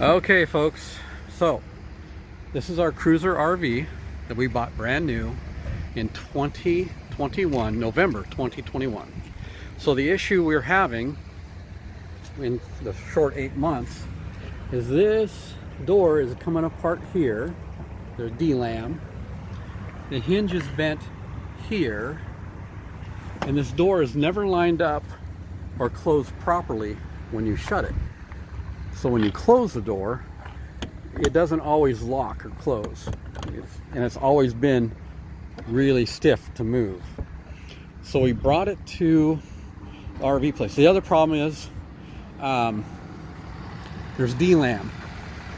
Okay, folks, so this is our cruiser RV that we bought brand new in 2021, November 2021. So the issue we're having in the short 8 months is this door is coming apart here. There's D-lam. The hinge is bent here, and this door is never lined up or closed properly when you shut it. So when you close the door, it doesn't always lock or close. And it's always been really stiff to move. So we brought it to the RV place. The other problem is there's D-lam.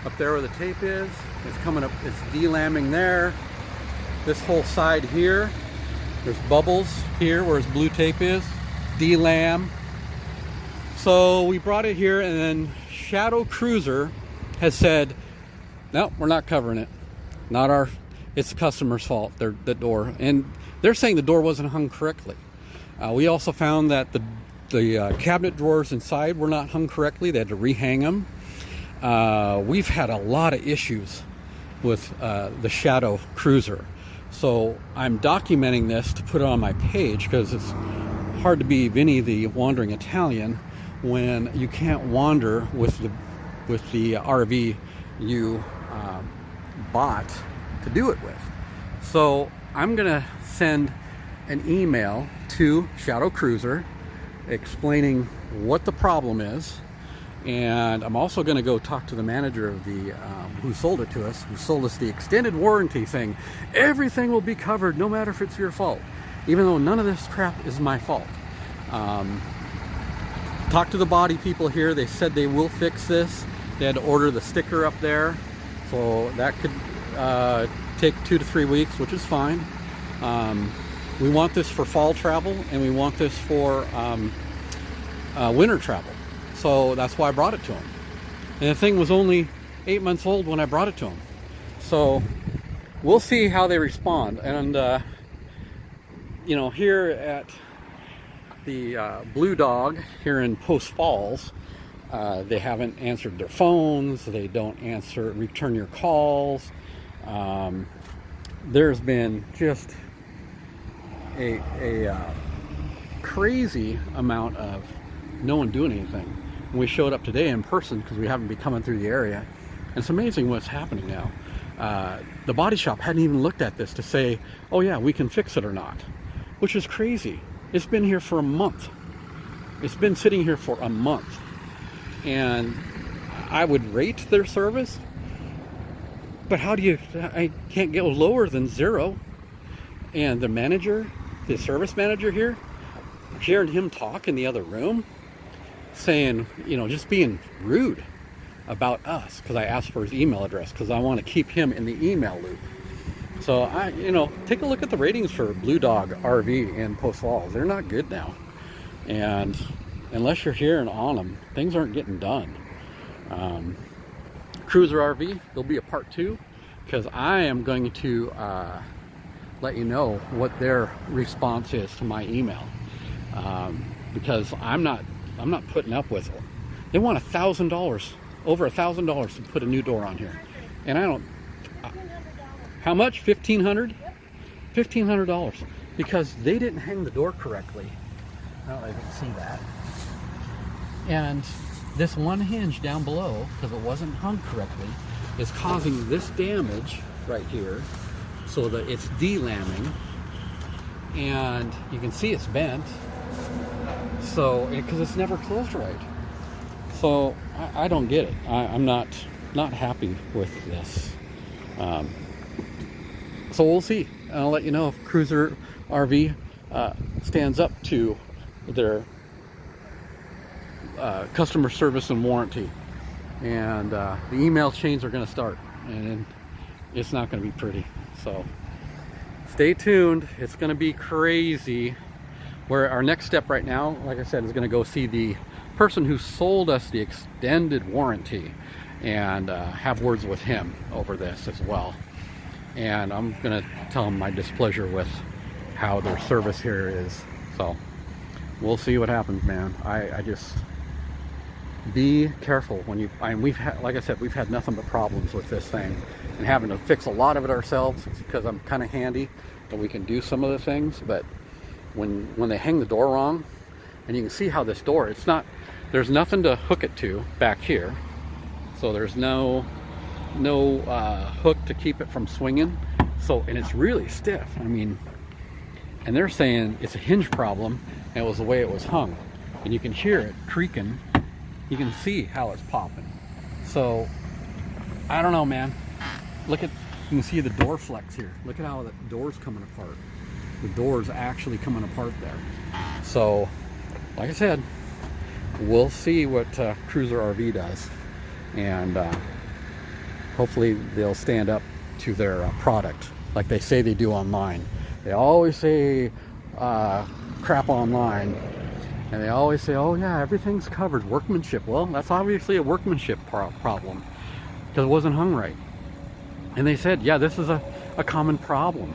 Up there where the tape is, it's coming up, it's D-lamming there. This whole side here, there's bubbles here where its blue tape is, D-lam. So we brought it here, and then Shadow Cruiser has said, no, we're not covering it. It's the customer's fault, the door. And they're saying the door wasn't hung correctly. We also found that the cabinet drawers inside were not hung correctly. They had to rehang them. We've had a lot of issues with the Shadow Cruiser. So I'm documenting this to put it on my page because it's hard to be Vinny the Wandering Italian when you can't wander with the RV you bought to do it with. So I'm gonna send an email to Shadow Cruiser explaining what the problem is, and I'm also gonna go talk to the manager of the who sold it to us, who sold us the extended warranty, saying everything will be covered no matter if it's your fault, even though none of this crap is my fault. Talked to the body people here. They said they will fix this. They had to order the sticker up there, so that could take 2 to 3 weeks, which is fine. We want this for fall travel, and we want this for winter travel, so that's why I brought it to them. And the thing was only 8 months old when I brought it to them, so we'll see how they respond. And you know, here at the Blue Dog here in Post Falls, they haven't answered their phones. They don't return your calls. There's been just a crazy amount of no one doing anything. And we showed up today in person because we haven't been coming through the area. And it's amazing what's happening now. The body shop hadn't even looked at this to say, oh yeah, we can fix it or not, which is crazy. It's been here for a month. It's been sitting here for a month. And I would rate their service, but I can't go lower than 0. And the manager, the service manager here, hearing him talk in the other room, saying, you know, just being rude about us, because I asked for his email address because I want to keep him in the email loop. So take a look at the ratings for Blue Dog RV in Post Falls. They're not good now, and unless you're here and on them, things aren't getting done. Cruiser RV, there'll be a part 2, because I am going to let you know what their response is to my email, because I'm not putting up with it. They want $1,000, over $1,000 to put a new door on here, and I don't. How much? $1,500? $1,500 because they didn't hang the door correctly. I don't know if you can see that. And this one hinge down below, because it wasn't hung correctly, is causing this damage right here, so that it's D-lamming, and you can see it's bent. So, because it's never closed right. So I don't get it. I'm not happy with this. So we'll see. I'll let you know if Cruiser RV stands up to their customer service and warranty. And the email chains are going to start, and it's not going to be pretty. So stay tuned. It's going to be crazy. Where our next step right now, like I said, is going to go see the person who sold us the extended warranty and have words with him over this as well. And I'm gonna tell them my displeasure with how their service here is. So we'll see what happens, man. be careful when you, and we've had, like I said, we've had nothing but problems with this thing and having to fix a lot of it ourselves. It's because I'm kind of handy and we can do some of the things, but when they hang the door wrong, and you can see how this door, it's not, there's nothing to hook it to back here, so there's no hook to keep it from swinging. So, and it's really stiff. I mean, and they're saying it's a hinge problem and it was the way it was hung, and you can hear it creaking. You can see how it's popping. So I don't know, man. Look at, you can see the door flex here. Look at how the door's coming apart. The door's actually coming apart there. So like I said, we'll see what Cruiser RV does, and hopefully they'll stand up to their product like they say they do online. They always say crap online, and they always say, oh yeah, everything's covered, workmanship. Well, that's obviously a workmanship problem because it wasn't hung right. And they said, yeah, this is a common problem,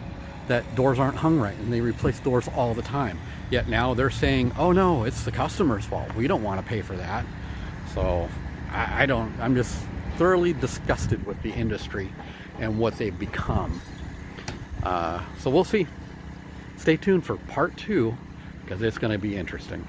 that doors aren't hung right, and they replace doors all the time. Yet now they're saying, oh no, it's the customer's fault. We don't want to pay for that. So I'm just thoroughly disgusted with the industry and what they've become. So we'll see. Stay tuned for part 2, because it's going to be interesting.